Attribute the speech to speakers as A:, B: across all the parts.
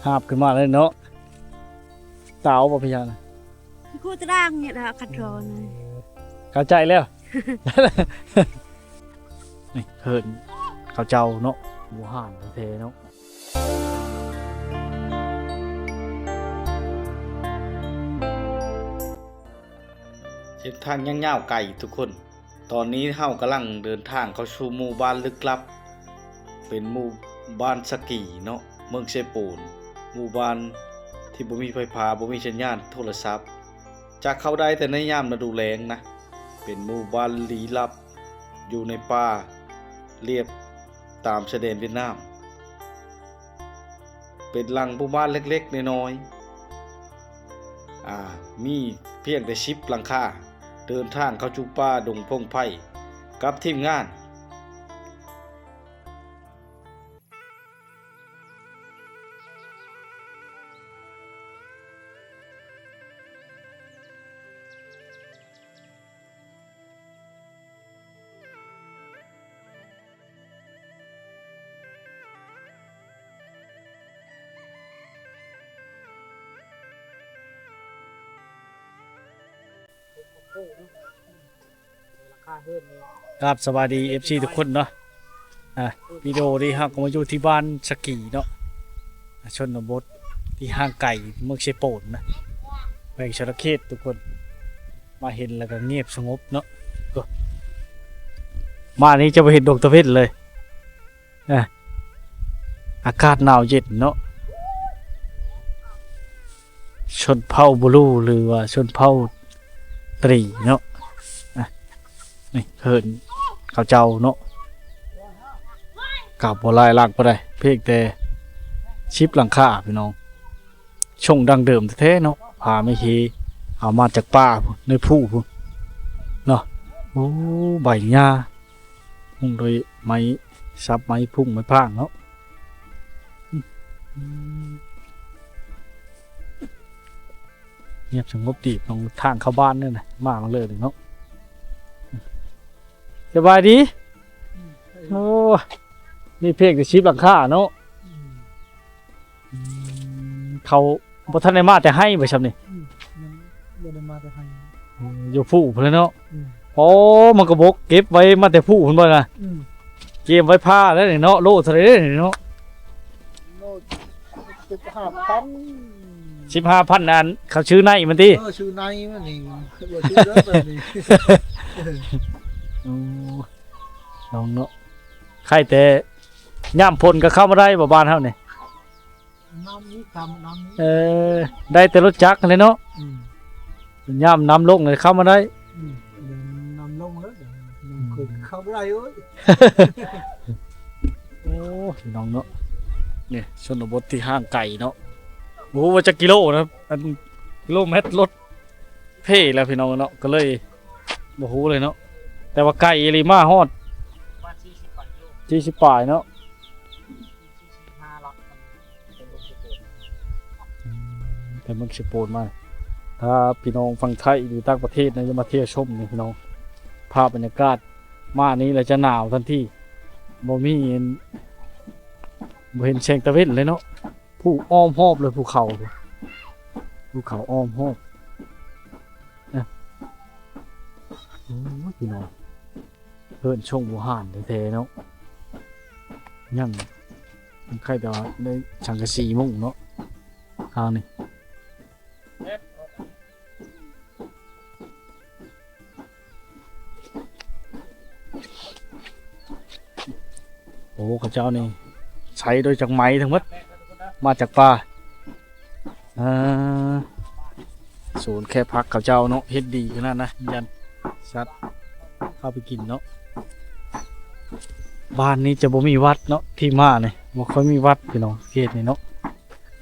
A: หาบขึ้นมาเลยเนาะเต๋าบ่พยานะ
B: คู่ตร่างเนี่ยนะคัดรอน
A: เข้าใจแล้ว นี่เฮินเขาเจ้าเนาะหมูห่านเทเนาะเส้นทางยาวๆไกลทุกคนตอนนี้เฮากำลังเดินทางเข้าสู่หมู่บ้านลึกลับเป็นหมู่บ้านสกีเนาะเมืองเซโปนหมู่บ้านที่บ่มีไฟฟ้าบ่มีสัญญาณโทรศัพท์จากเข้าได้แต่ในยามฤดูแล้งนะเป็นหมู่บ้านลี้ลับอยู่ในป่าเรียบตามชายแดนเวียดนามเป็นหลังหมู่บ้านเล็กๆน้อยๆมีเพียงแต่10หลังคาเดินทางเข้าสู่ป่าดงพงไผ่กับทีมงานครับสวัสดี FC ทุกคนเนาะวิดีโอนี้ครับก็มาอยู่ที่บ้านสกีเนาะชนบทที่ห่างไกลเมืองเชโปนนะแขวงชลเขตทุกคนมาเห็นแล้วก็เงียบสงบเนาะมานี้จะไปเห็นดวงตะเวนเลยอากาศหนาวเย็นเนาะชนเผ่าบลูหรือว่าชนเผ่าตรีเนาะนี่เฮินเขาเจ้าเนาะกับบัวลายลากไปได้เพียงแต่ชิปหลังคาพี่น้องช่องดังเดิมแท้ๆเนาะพาไม่ทีเอามาจากป่าในผู้เนาะโอ้ใบหญ้าพุ่งโดยไม้ซับไม้พุ่งไม้พางเนาะเงียบสงบดีตรงทางเข้าบ้านเนี่ยนะมากเลยเนาะสบายดีโอ้นี่เพลงจะชิปหลังคาเนาะเขาบ่ทันได้มาแต่ให้ไปชำนี่บ่ได้มาแต่ให้อยู่ผู้พุ่นเนาะโอ้มันก็บกเก็บไว้มาแต่ผู้พุ่นบ่ล่ะเก็บไว้ผ้าแล้วนี่เนาะโลเท่าไหร่นี่เนาะโล15,000อันเขาชื่อในมันติ
C: ชื่อในมันนี่บ่ชื่อเด้อแบบนี้
A: น้องเนาะใครแต่ย่ำพลก็เข้ามาได้บ่บ้านเฮานี่
C: น้ำนี้ทำน้ำนี้
A: ได้แต่รถจักรเลยเนาะย่ำน้ำลงเลยเข้ามาได้
C: น้ำลงแล้วขึ้นเข้าได้เอ้ย
A: โอ้น้องเนาะนี่ชนบทที่ห่างไกลเนาะโอ้ว่าจะกิโลนะอันกิโลเมตรรถเพ่แล้วพี่น้องเนาะก็เลยบ่ฮู้เลยเนาะแต่ว่าไก่อีหลีมาฮอด40 ปลายเนาะแต่เมืองเชโปนมาถ้าพี่น้องฟังไทยหรือต่างประเทศนะจะมาเที่ยวชมนี่พี่น้องภาพบรรยากาศมานี้เราจะหนาวทันทีบ่เห็นแสงตะเวนเลยเนาะผู้อ้อมหอบเลยภูเขาอ้อมหอบนะโอ้พี่น้องเพิ่นช่วงบูหานแท้ๆเนาะยังใครแต่ว่าได้ชังกะสีมุ่งเนาะทางนี้โอ้ข้าเจ้านี่ใช้โดยจากไม้ทั้งหมดมาจากป่าศูนย์แค่พักข้าเจ้าเนาะเฮ็ดดีขนาดนะยันสัตว์เข้าไปกินเนาะบ้านนี้จะบ่มีวัดเนาะที่มาเนี่ยบ่ค่อยมีวัดพี่น้องเขตนี่เนาะ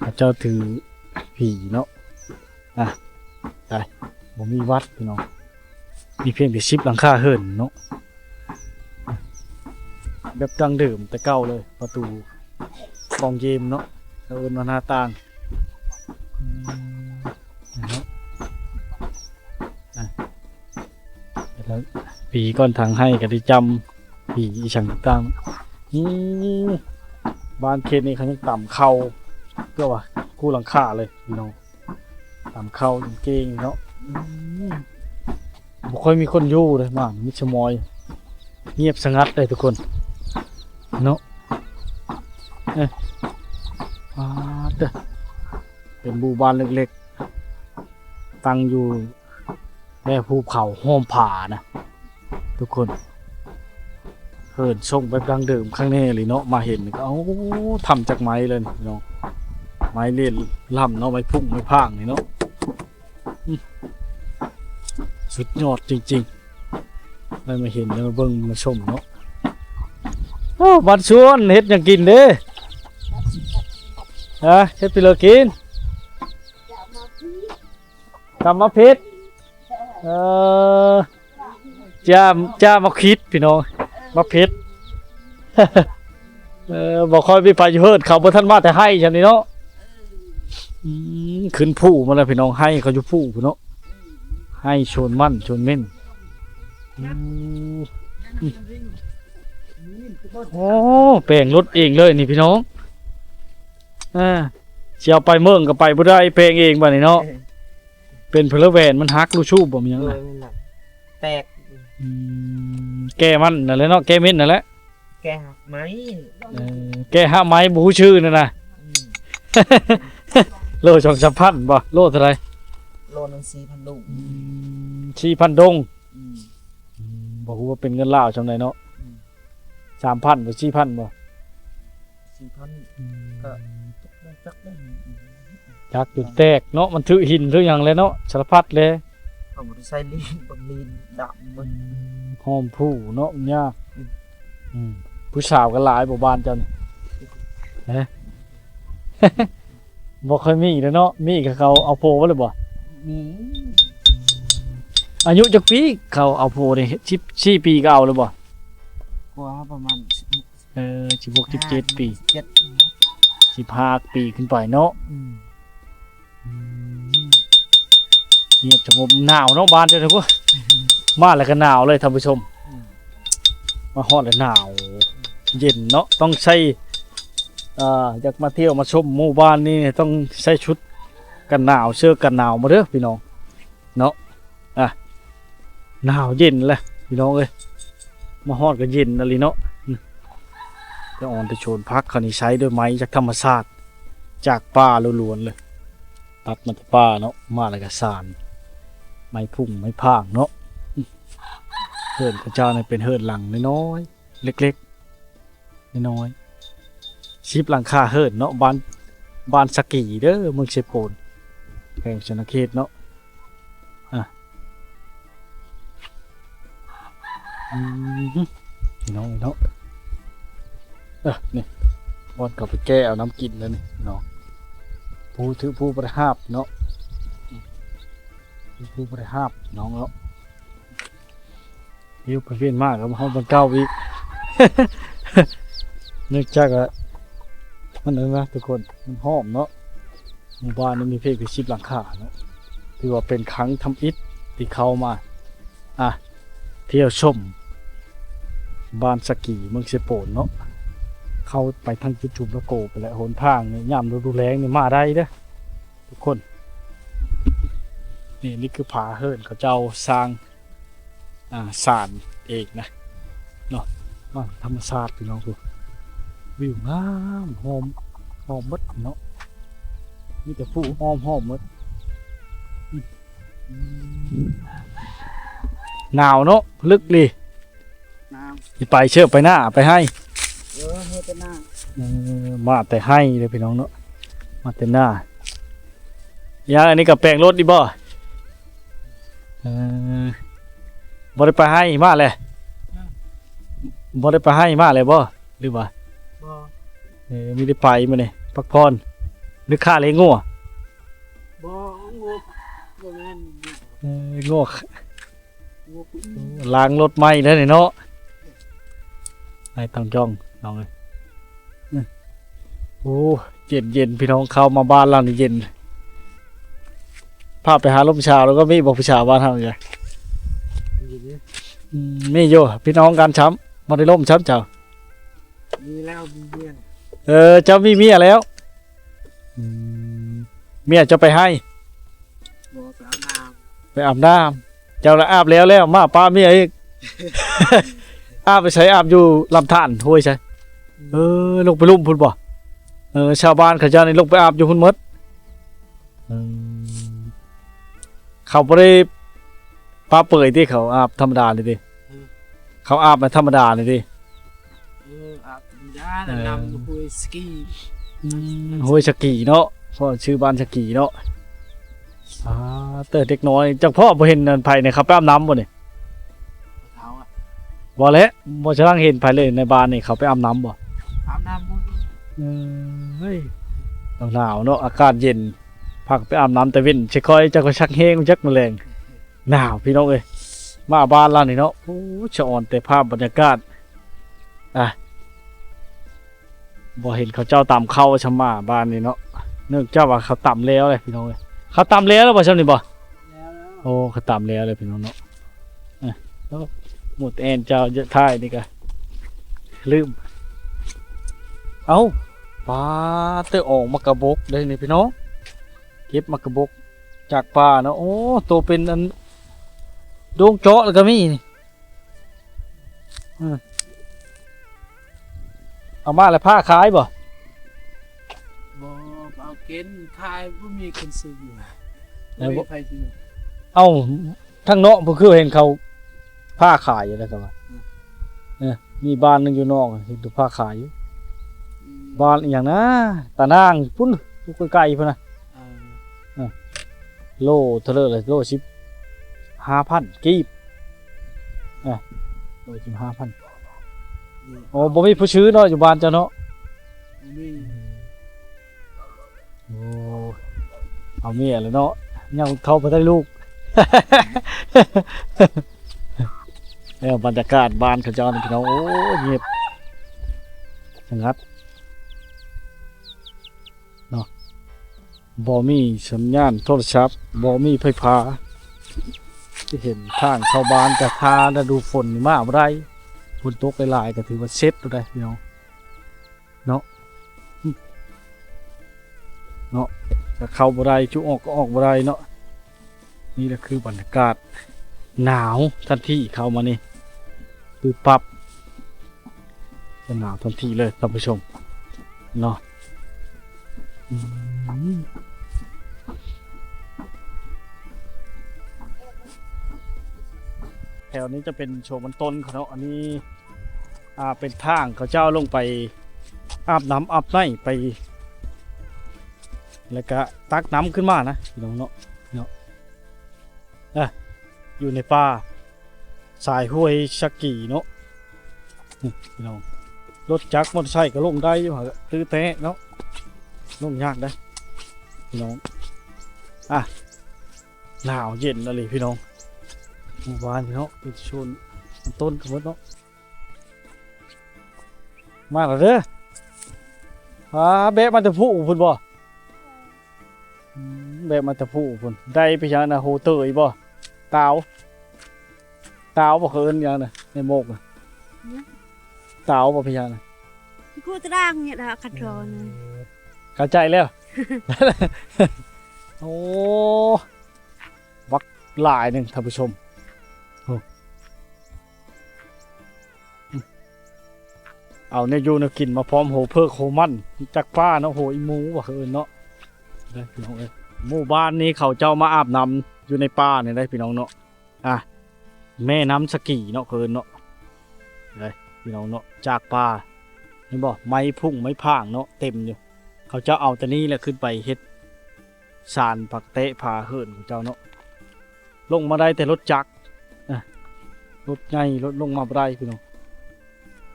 A: ข้าเจ้าถือผีเนาะได้บ่มีวัดพี่น้องมีเพียงแต่10หลังคาเฮิรนเนาะแบบดังเดิมแต่เก่าเลยประตูกองเยมเนาะเอิ้นว่าหน้าต่างเนาะแล้วผีก้อนทางให้ก็ได้จำผีอีฉังต่างบ้านเขตนี้เขายังต่ำเข่า ก็ว่ากู้หลังคาเลยพี่น้องตามเข้าตามเก่งเนาะบ่ค่อยมีคนอยู่เลยบ้านมิชมอยเงียบสงัดเลยทุกคนเนาะเด้อเป็นหมู่บ้านเล็กๆตั้งอยู่แม่ภูเขาห้อมผานะทุกคนเหินส่งแบบดังเดิมข้างแน่เลยเนาะมาเห็นก็เอ้าทำจากไม้เลยเนาะไม้เล่นล่ำเนาะไม้พุ่งไม้พางนี่เนาะสุดยอดจริงๆได้มาเห็นแล้วมาเบิ่งมาชมเนาะบัดชวนเฮ็ดหยังกินเด้ฮะเฮ็ดไปเลยกินกำมะพริกจ้ามาคิดพี่น้องมาเพชร บอกคอยไปไปเฮิร์ดเขาบ่ทันมาแต่ให้ฉันนี่เนาะขึ้นผู้มาแล้วพี่น้องให้เขาอยู่ผู้พี่เนาะให้ชนมั่นชนเม่นโอ้แปลงรถเองเลยนี่พี่น้องเชียวไปเมืองก็ไปบ่ได้แปลงเองบ่นี่เนาะเป็นเพลแวนมันฮักลูกชูบบ่มีหยังล่ะ
D: แตก
A: แก้มันนั่นแหละเนาะแก้เม็ดนั่นแหละ
D: แกหักไหม
A: แก้ห้าไม้บูชื่อนั่นน่ะโล2,000บ่โลเท่าไหร่
D: โลนึง4,000 ลูก
A: 4,000 ดงบ่ฮู้ว่าเป็นเงินลาวจำได้เนาะ3,000บ่4,000บ่
D: 4,000ก็จักได้
A: จักจุดแตกเนาะมันถือหินถือหยังเลยเนาะสารพัดเลย
D: เอาบ่ได้ใส่ลีนบ่ลีนดำมัน
A: หอมผู้เนาะยากผู้สาวก็หลายบ่บ้านจังบ่เคยมีแล้วเนาะมีกับเขาเอาโพว่าเลยบ่อายุจักปีเขาเอาโพนี่14 ปีก็เอาเลยบ่
D: กว่าประมาณ
A: 16 17 ปี15 ปีขึ้นไปเนาะเงียบสงบหนาวเนาะบ้านเจ้าทุกคนมาแล้วก็หนาวเลยท่านผู้ชมมาฮอดแล้วหนาวเย็นเนาะต้องใช้อยากมาเที่ยวมาชมหมู่บ้านนี่ต้องใส่ชุดกันหนาวเสื้อกันหนาวมาเด้อพี่น้องเนาะหนาวเย็นเลยพี่น้องเอ้ยมาฮอดก็เย็นอะไรเนาะจะอ่อนจะโชนพักคันนี้ใช้ด้วยไม้จากธรรมชาติจากป่าล้วนๆเลยตัดมาจากป่าเนาะมาแล้วก็สานไม้พุ่งไม้พางเนาะเฮิร์นพระเจ้าเนี่ยเป็นเฮิร์นหลังน้อยๆเล็กๆน้อยๆชิบหลังคาเฮิร์นเนาะบ้านสกีเด้อเมืองเชโปนแห่งชนเขตเนาะน้องเนาะนี่บอลกับไปแก้เอาน้ำกินแล้วนี่เนาะผู้ถือผู้บริหารเนาะผู้บริหารน้องเนาะยิ้วไปเวียนมากแล้วมาห้องบนเก้าวินึกจักอะมันอะไรนะทุกคนมันหอมเนาะหมู่บ้านนี้มีเพศคือชิบหลังคาเนาะถือว่าเป็นครั้งทำอิฐที่เข้ามาเที่ยวชมบ้านสกีเมืองเชโปนเนาะเข้าไปทางจุดๆแล้วโกไปแล้วหนทางนี่ย่ำฤดูแล้งนี่มาได้เด้อทุกคนนี่คือผาเฮิร์นเขาเจ้าสร้างสารเอกนะเนาะธรรมชาติพี่น้องดูวิวงามหอมมดเนาะมีแต่ผู้หอมมดหนาวเนาะลึกเลยไปเชื่อไปหน้าไปให้มาแต่ให้เลยพี่น้องเนาะมาแต่หน้ายาอันนี้กับแปลงรถดิบ่บ่ได้ไปให้มาเลยบ่ได้ไปให้มาเลยบ่หรือว่ามีได้ไปมาเนี่ยพักผ่อนหรือค่าเลยงัวงัวล้างรถใหม่แล้วนี่เนาะไอ้ต้องจ้องน้องเลยโอ้เย็นพี่น้องเข้ามาบ้านเรานี่เย็นพาไปหาลมชาแล้วก็มีบอกผู้ชาวบ้านเฮาอยู่มีอยู่พี่น้องการช้ำมาได้ล่มช้ำเจ้า
D: มีแล้วมีเมีย
A: เจ้ามีเมียแล้ว
E: อืมเมียจะไปให้
D: บ่ไปอาบน้
E: ไปอาบน้ำเจ้าละอาบแล้วมาป้าเมียอีก อาบไปใช้อาบอยู่ลำธารห้วยใช่ลงไปลุ่มพุ่นบ่ชาวบ้านเขาเจ้านี่ลงไปอาบอยู่พุ่นหมดเขาบ่ได้ป้าเปิดที่เขาอาบธรรมดาเลยดิเขาอาบมาธรรมดาเลยดิ
D: ำอาบยาแล้วนำคุยสกี
E: ห้วยสกีเนาะเพราะชื่อบ้านสกีเนาะแต่เด็กน้อยจักพ่อบ่เห็นนั่นไผเนี่ยเขาไปอาบน้ำบ่นี่
D: เขาอะ
E: บ่แล้วบ่จะลังเห็นไผเลยในบ้านนี่เขาไปอาบน้ำบ่
D: อาบน้ำบ่
E: เฮ้ยหนาวเนาะอากาศเย็นพักไปอาบน้ำแต่เว้นสิค่อยจะก็ชักแห้งจักแมลงหนาวพี่น้องเอ้ยมาบ้านเรานี่เนาะโอ้ชะอ่อนแต่ภาพบรรยากาศบ่เห็นเขาเจ้าตำเข้าชะมาบ้านนี่เนาะเนื่องจากว่าเขาตำแล้วเลยพี่น้องเอ้ยเขาตำแล้วบ่ซั่นนี่บ่
D: แล้ว
E: โอ้เขาตำแล้วเลยพี่น้องเนาะแล้วหมดแอนเจ้าเยอะท้ายนี่ก็ลืมเอ้าปลาเตอออกมากระบกเลยนี่พี่น้องเก็บมากระบกจากป่าเนาะโอ้ตัวเป็นอันดวงเจาะแล้วก็มีนี่เอามาแล้วผ้าขายบ่
D: บ่เอาเกินทายบ่มีคนซื้ออยู่บ่มีใครซื้อ
E: เอ้าทั้งเนาะบ่คือเห็นเขาผ้าขายอยู่แล้วก็ว่ามีบ้านหนึงอยู่นอกเห็นตัวผ้าขายอยู่บ้านอหย่างนะตานางพุ่นอยู่ใกล้ๆพุ่นน่ะโลเท่าเลยโล15,000กีบโล15,000โอ้บ่มีผู้ซื้อเนาะอยู่บ้านเจ้าเนาะ
D: มี
E: โอ้เอาเมียแล้วเนาะยังเข้าไปได้ลูก แล้วบรรยากาศบ้านเขาเจ้านี่พี่น้องโอ้เงียบสงัดเนาะบ่มีสัญญาณโทรศัพท์บ่มีไฟฟ้าที่เห็นทางเข้าบ้านจะทาฤดูฝนนี่มาบ่ได้ฝนตกหลายๆก็ถือว่าเซ็ตได้พี่น้องเนาะจะเข้าบ่ได้จุออกก็ออกบ่ได้เนาะนี่แหละคือบรรยากาศหนาวทันทีเข้ามานี่คือปรับจะหนาวทันทีเลยท่านผู้ชมเนาะแถวนี้จะเป็นโชว์มันต้นเขาเนาะอันนี้เป็นทางเขาเจ้าลงไปอาบน้ำอาบไนไปแล้วก็ตักน้ำขึ้นมานะพี่น้องเนาะอยู่ในป่าสายห้วยชักกี่เนาะนี่พี่น้องรถจักรมอเตอร์ไซค์ก็ลงได้อยู่ฮะตื้อแตะเนาะลงยากได้พี่น้องหนาวเย็นอะไรพี่น้องหมู่บ้านพี่น้องเป็นชนต้นขมดเนาะมาแล้วเด้อแบะมาแต่ผู้พุ่นบ่แบะมาแต่ผู้พุ่นได้ไปยังนะโหเตยบ่ตาวบ่เคยเอิ้นหยังน่ะในโมกน่ะตาวบ่พี่ยังน่ะ
B: Cô trang vậy đó khát rồi nè.
E: เข้าใจแล้ว โอ้วักหลายหนึ่งท่านผู้ชมเอาเนี่ยอยู่เนี่ยกินมาพร้อมโหเพิกโหมันจากป้าเนาะโหอีหมูว่าคือเนาะได้พี่น้องเอ้ยหมู่บ้านนี้เขาเจ้ามาอาบน้ำอยู่ในป่าเนี่ยได้พี่น้องเนาะแม่น้ำสกีเนาะคือเนาะได้พี่น้องเนาะจากป่าเห็นบ่ไม้พุ่งไม้พางเนาะเต็มอยู่เขาเจ้าเอาแต่นี้แหละขึ้นไปเฮ็ดสารผักเตะผาเหินของเจ้าเนาะลงมาได้แต่รถจักรรถใหญ่รถลงมาบ่ได้พี่น้อง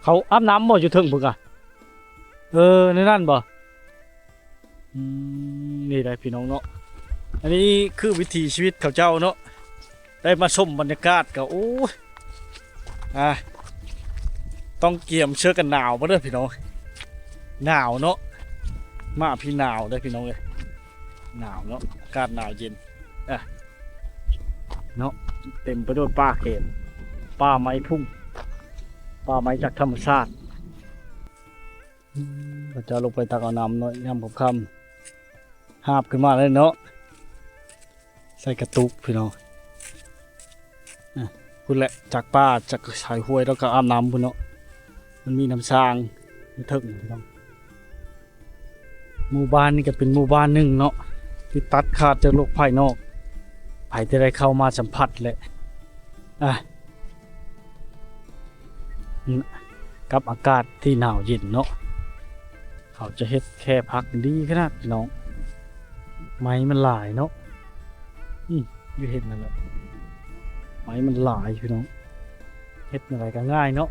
E: เขาอาบน้ำบ่อยู่เทิงพุ่นกะในนั่นบ่นี่ได้พี่น้องเนาะอันนี้คือวิถีชีวิตเขาเจ้าเนาะได้มาชมบรรยากาศก็โอ้ต้องเกี่ยมเชือกกันหนาวมาเด้อพี่น้องหนาวเนาะมาพี่หนาวได้อพี่น้องเลยหนาวเนาะอากาศหนาวเย็นเนาะเต็มไปด้วยป่าเขตป่าไม้พุ่งป่าไม้จากธรรมชาติเราจะลงไปตักเอาน้ำเนาะย่ำผมค หาบขึ้นมาเลยเนาะใส่กระตุกพี่น้องพุ่นแหละจากป้าจากสายห้วยแล้วก็อาบน้ำพุ่นเนาะมันมีน้ำสร้างมีเถิงพี่น้องหมู่บ้านนี่ก็เป็นหมู่บ้านหนึ่งเนาะที่ตัดขาดจากโลกภายนอกไผจะได้เข้ามาสัมผัสแหละกับอากาศที่หนาวเย็นเนาะเขาจะเฮ็ดแค่พักดีขนาดพี่น้องไม้มันหลายเนาะอยู่เห็นนั่นแหละไม้มันหลายพี่น้องเฮ็ดอะไรก็ง่ายเนาะ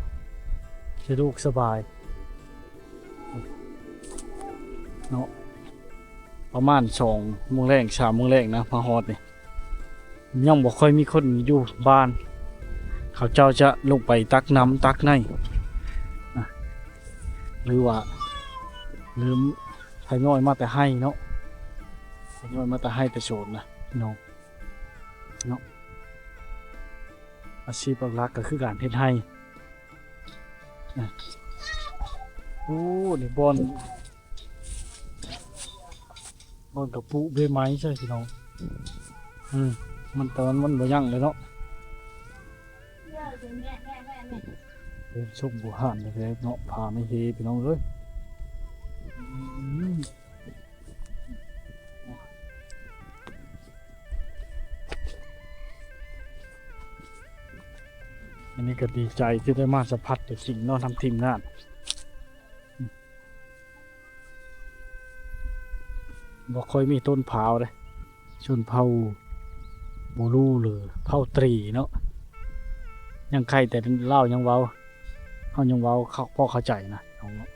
E: สะดวกสบายเนาะประมาณ2 โมงแรง3 โมงแรงนะพาฮอดนี่ยังบ่ค่อยมีคนอยู่บ้านเขาเจ้าจะลงไปตักน้ำตักในหรือว่าลืมไผน้อยมาแต่ให้เนาะไผน้อยมาแต่ให้แต่โสดนะพี่น้องเนาะอาชีพหลักก็คือการเฮ็ดให้โอ้นี่บอนกับปุเบไม้ใช่พี่น้องมันตอนมันบ่ยั่งเลยเนาะชมบุหานเลยเนาะพาไม่เฮพี่น้องเลยอันนี้ก็ดีใจที่ได้มาสัมผัสกับสิ่งนอกทำทีมงานบ่ค่อยมีต้นเผาเลยชนเผาโมลูเลยเผาตรีเนาะยังใครแต่เล่ายังเว้าเขายังเว้าเขาพ่อเข้าใจนะน้องเนาะ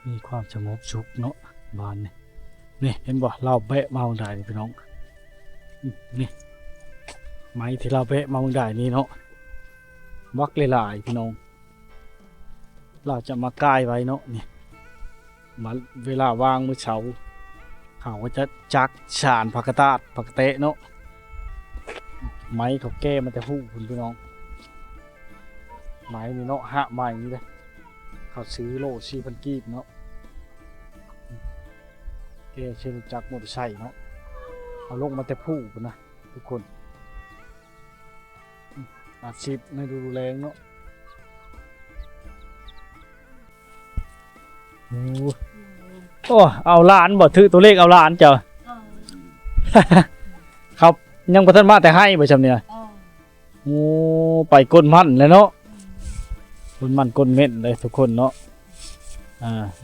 E: มีความสงบสุขเนาะบ้านนี่เห็นบ่เราแบะมาบางได้พี่น้องนี่ไม้ที่เราแบะมาบางได้นี่เนาะวักหลายๆพี่น้องเราจะมากายไว้เนาะนี่มาเวลาวางมื้อเช้าเขาก็จะจักฉานผักกาดผักเตะเนาะไม้เขาแก้มันจะหู้คุณพี่น้องไม้นี่เนาะหะไม้นี่เลยเขาซื้อโล4,000 กีบเนาะแก้เชื่อจักมอเตอร์ไซค์เนาะเอาลงมาแต่ผู้นะทุกคนอาชีพในดูแรงเนาะโอ้เอาล้านบ่ถือตัวเลขเอาล้านเจ้าครับยังบ่ทันมาแต่ให้บ่จำเนี่ยโอ้ไปก้นมันแล้วเนาะก้นมันก้นเม็ดเลยทุกคนเนาะ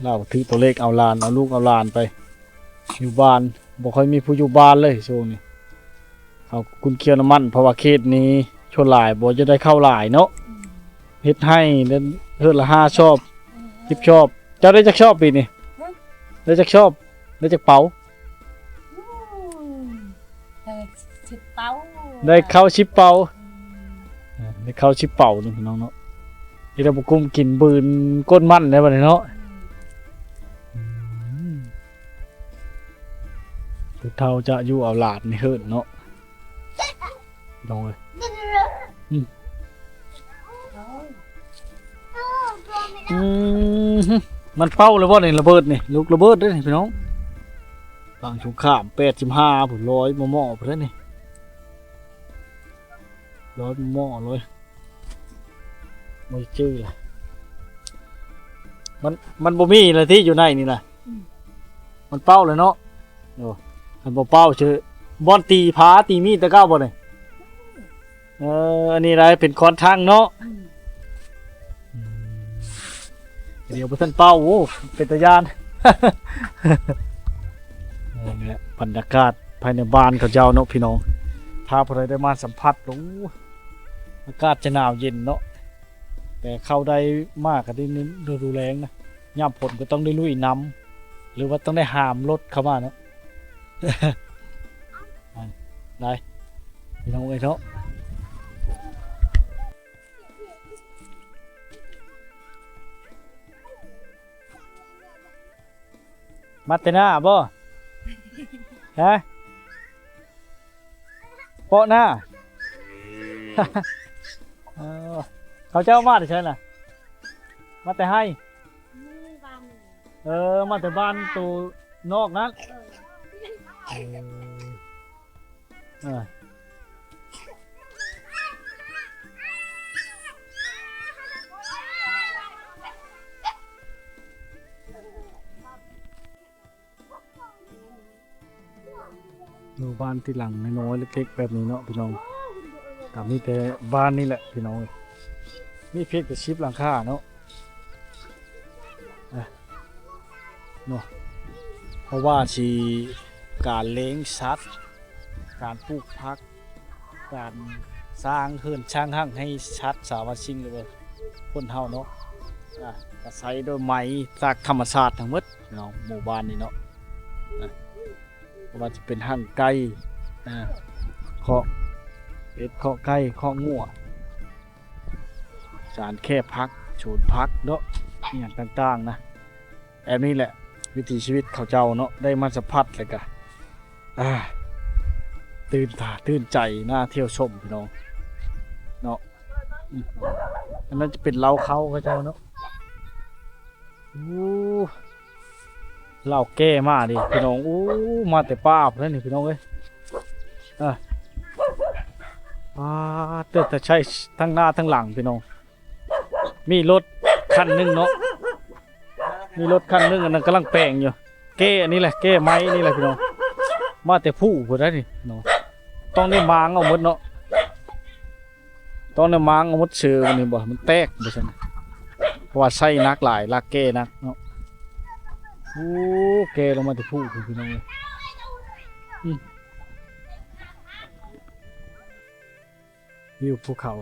E: เราถือตัวเลขเอาล้านเอาลูกเอาล้านไปอยู่บ้านบ่ค่อยมีผู้อยู่บ้านเลยช่วงนี้เขาคุณเคียวน้ำมันเพราะว่าเขตนี้ชนหลายบ่จะได้เข้าหลายเนาะเฮ็ดให้เดือนละ5 ชอบ10 ชอบเจ้าได้จักชอบปีนี้ได้จักชอบได้จักเป๋าได้เข้า10 เป๋าได้เข้า10 เป๋านึงพี่น้องเนาะที่เราบ่กุมกินบืนก้นมันได้บัดนี้เนาะทุกเท่าจะอยู่เอาหลาดนี่เฮิรนเนาะลองเลยมันเป้าเลยว่าเนี่ยระเบิดนี่ลูกระเบิดด้วยนี่พี่น้องบางสงคราม85ผม100 มมผมได้นี่100 มมเลยไม่ชื่อละมันบ่มีอะไรที่อยู่ในนี่นะมันเป้าเลยเนาะโอ้มันบ่เป้าชื่อบอนตีผาตีมีดตะก้าวบ่เนี่ยอันนี้อะไรเป็นคอนทางเนาะเดี๋ยวพระท่านเป้าโอ้เป็นตะยานนี่แหละบรรยากาศภายในบ้านเขาเจ้าเนาะพี่น้องถ้าพวกเราได้มาสัมผัสโอ้อากาศจะหนาวเย็นเนาะแต่เข้าได้มากก็ได้ฤดูแล้งนะย่ำฝนก็ต้องได้ลุยน้ำหรือว่าต้องได้หามรถเข้ามาเนาะได้พี่น้องเอ้ยเนาะมาเตน่าบ่ฮะ เปาะหน้า เออเขาเจ้ามาแต่ใช่น่ะมาแต่ให้
B: นี่บ้าน
E: มาแต่บ้านตัวนอกนั้นเออหมู่บ้านที่หลังน้อยๆเล็กๆแบบนี้เนาะพี่น้องกับมีแต่บ้านนี่แหละพี่น้องมีเพียงแต่ชิปหลังคาเนาะเนาะเพราะว่าชีการเลี้ยงสัตว์การปลูกผักการสร้างเฮือนช่างหั่งให้ชัดสาวาสิ่งเลยคนเฮาเนาะอาศัยโดยไม้จากธรรมชาติทั้งหมดเนาะหมู่บ้านนี้เนาะว่าจะเป็นหั่งไก่เคาะเป็ดเคาะไก่เคาะงัวสารแค่พักโฉนพักเนาะอย่างต่างๆนะแอบนี้แหละวิถีชีวิตเขาเจ้าเนาะได้มาสัมผัสเลยกะตื่นตาตื่นใจน่าเที่ยวชมพี่น้องเนาะอันนั้นจะเป็นเล้าเขาเจ้าเนาะเหล้าแก้มาดิพี่น้องมาแต่ป้าบแล้วนี่พี่น้องเอ้ยแต่ใช่ทั้งหน้าทั้งหลังพี่น้องมีรถคันหนึงเนาะมีรถคันหนึงอันนั้นกำลังแปลงอยู่แก้อันนี้แหละแก้ไม้นี่แหละพี่น้องมาแต่ผู้พุ่นได้นี่เนาะต้องได้มางเอาหมดเนาะต้องได้มางเอาหมดเชือมันนี่บ่มันแตกบ่ซั่นเพราะว่าใส่นักหลายลากแก้นักเนาะแก้ลงมาแต่ผู้พี่น้องเลยวิวภูเขา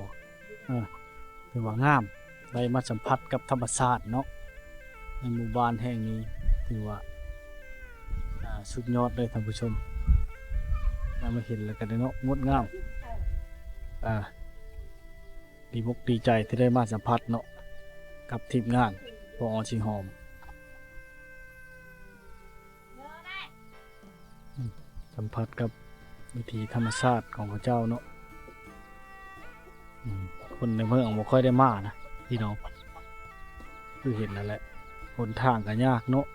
E: เป็นว่างามได้มาสัมผัสกับธรรมชาติเนาะในหมู่บ้านแห่งนี้ถือว่าสุดยอดเลยท่านผู้ชมได้มาเห็นแล้วกันเนาะงดงามดีมุกดีใจที่ได้มาสัมผัสเนาะกับทีมงานพอชิงหอมสัมผัสกับวิถีธรรมชาติของพระเจ้าเนาะคนในเมืองไม่ค่อยได้มานะพี่น้องคือเห็นนั่นแหละหนทางก็ยากเนาะ